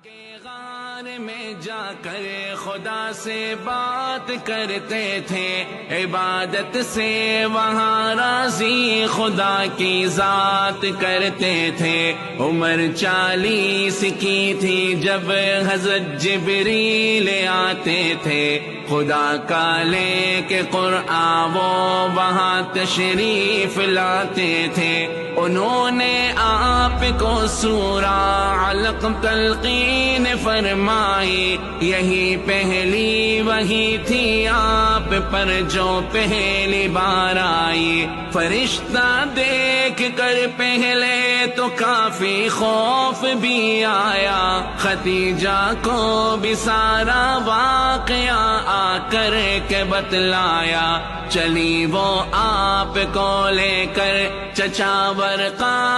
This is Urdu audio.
کے غار میں جا کر خدا سے بات کرتے تھے، عبادت سے وہاں راضی خدا کی ذات کرتے تھے۔ عمر 40 کی تھی جب حضرت جبریل آتے تھے، خدا کا لے کے قرآن وہ وہاں تشریف لاتے تھے۔ انہوں نے آپ کو سورہ علق تلقین فرمائی، یہی پہلی وحی تھی آپ پر جو پہلی بار آئی۔ فرشتہ دیکھ کر پہلے تو کافی خوف بھی آیا، خدیجہ کو بھی سارا واقعہ آ کر کے بتلایا۔ چلی وہ آپ کو لے کر چچا ورقہ